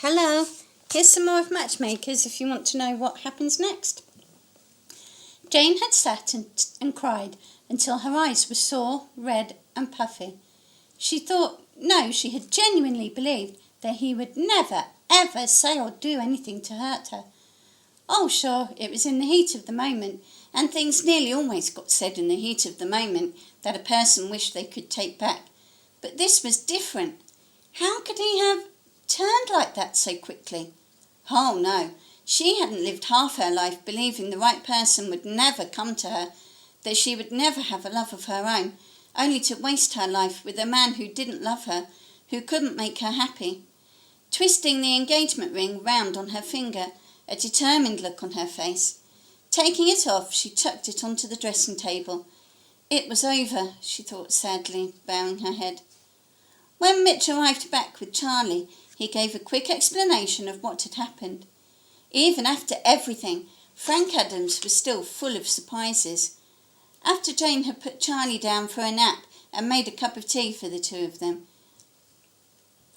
Hello, here's some more of Matchmakers if you want to know what happens next. Jane had sat and cried until her eyes were sore, red and puffy. She had genuinely believed that he would never, ever say or do anything to hurt her. Oh, sure, it was in the heat of the moment, and things nearly always got said in the heat of the moment that a person wished they could take back. But this was different. How could he have turned like that so quickly? Oh no, she hadn't lived half her life believing the right person would never come to her, that she would never have a love of her own, only to waste her life with a man who didn't love her, who couldn't make her happy. Twisting the engagement ring round on her finger, a determined look on her face. Taking it off, she tucked it onto the dressing table. It was over, she thought sadly, bowing her head. When Mitch arrived back with Charlie, he gave a quick explanation of what had happened. Even after everything, Frank Adams was still full of surprises. After Jane had put Charlie down for a nap and made a cup of tea for the two of them,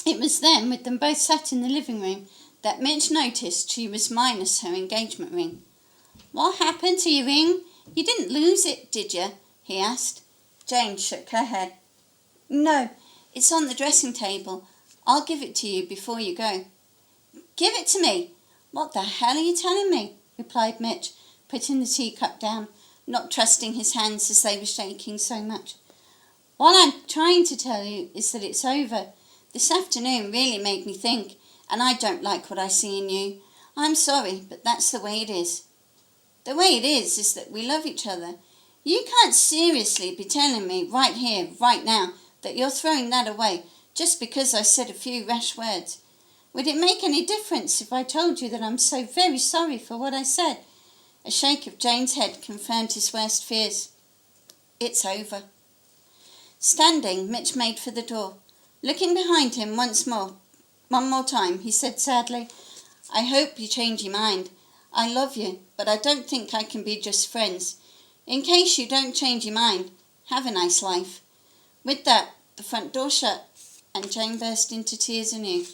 it was then, with them both sat in the living room, that Mitch noticed she was minus her engagement ring. "What happened to your ring? You didn't lose it, did you?" he asked. Jane shook her head. "No, it's on the dressing table. I'll give it to you before you go." "Give it to me? What the hell are you telling me?" replied Mitch, putting the teacup down, not trusting his hands as they were shaking so much. "What I'm trying to tell you is that it's over. This afternoon really made me think, and I don't like what I see in you. I'm sorry, but that's the way it is." "The way it is that we love each other. You can't seriously be telling me right here, right now, that you're throwing that away just because I said a few rash words. Would it make any difference if I told you that I'm so very sorry for what I said?" A shake of Jane's head confirmed his worst fears. "It's over." Standing, Mitch made for the door. Looking behind him one more time, he said sadly, "I hope you change your mind. I love you, but I don't think I can be just friends. In case you don't change your mind, have a nice life." With that, the front door shut, and Jane burst into tears anew.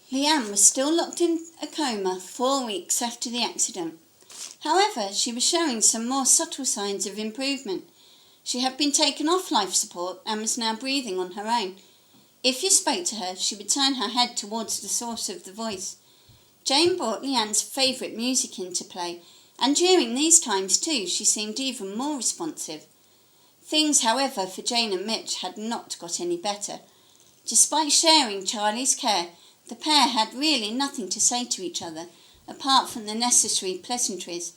Leanne was still locked in a coma 4 weeks after the accident. However, she was showing some more subtle signs of improvement. She had been taken off life support and was now breathing on her own. If you spoke to her, she would turn her head towards the source of the voice. Jane brought Leanne's favourite music in to play, and during these times too she seemed even more responsive. Things, however, for Jane and Mitch had not got any better. Despite sharing Charlie's care, the pair had really nothing to say to each other, apart from the necessary pleasantries.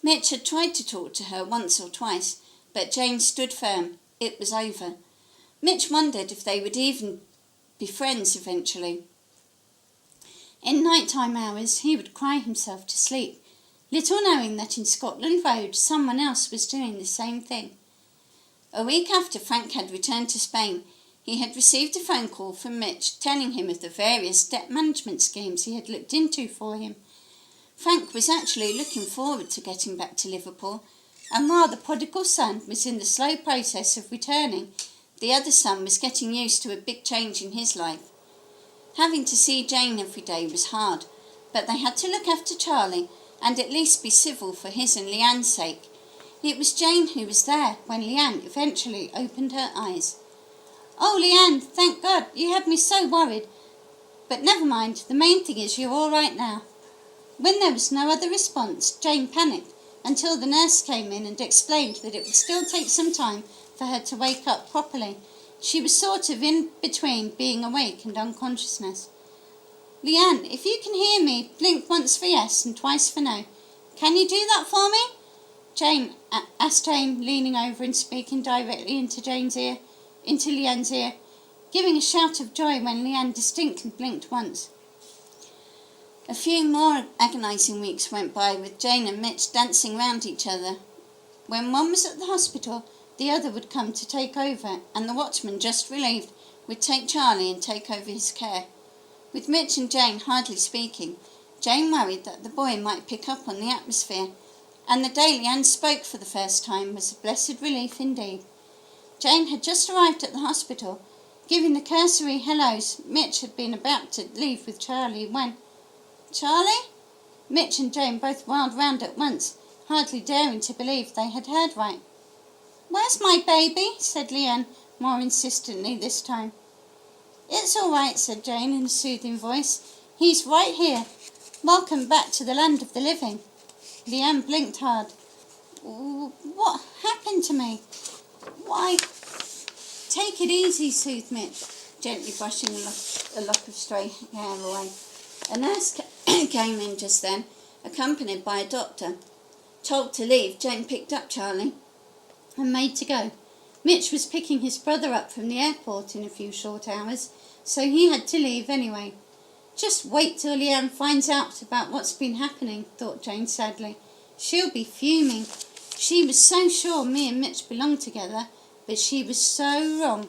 Mitch had tried to talk to her once or twice, but Jane stood firm. It was over. Mitch wondered if they would even be friends eventually. In night-time hours he would cry himself to sleep, little knowing that in Scotland Road someone else was doing the same thing. A week after Frank had returned to Spain, he had received a phone call from Mitch telling him of the various debt management schemes he had looked into for him. Frank was actually looking forward to getting back to Liverpool, and while the prodigal son was in the slow process of returning, the other son was getting used to a big change in his life. Having to see Jane every day was hard, but they had to look after Charlie and at least be civil for his and Leanne's sake. It was Jane who was there when Leanne eventually opened her eyes. "Oh, Leanne, thank God, you had me so worried. But never mind, the main thing is you're all right now." When there was no other response, Jane panicked until the nurse came in and explained that it would still take some time for her to wake up properly. She was sort of in between being awake and unconsciousness. "Leanne, if you can hear me, blink once for yes and twice for no. Can you do that for me?" asked Jane, leaning over and speaking directly into Leanne's ear, giving a shout of joy when Leanne distinctly blinked once. A few more agonising weeks went by with Jane and Mitch dancing round each other. When one was at the hospital, the other would come to take over, and the watchman, just relieved, would take Charlie and take over his care. With Mitch and Jane hardly speaking, Jane worried that the boy might pick up on the atmosphere, and the day Leanne spoke for the first time was a blessed relief indeed. Jane had just arrived at the hospital, giving the cursory hellos. Mitch had been about to leave with Charlie when... Charlie? Mitch and Jane both whirled round at once, hardly daring to believe they had heard right. "Where's my baby?" said Leanne, more insistently this time. "It's all right," said Jane in a soothing voice. "He's right here. Welcome back to the land of the living." Leanne blinked hard. "What happened to me? Why?" "Take it easy," soothed Mitch, gently brushing a lock of stray hair away. A nurse came in just then, accompanied by a doctor. Told to leave, Jane picked up Charlie and made to go. Mitch was picking his brother up from the airport in a few short hours, so he had to leave anyway. "Just wait till Leanne finds out about what's been happening," thought Jane sadly. "She'll be fuming. She was so sure me and Mitch belonged together, but she was so wrong."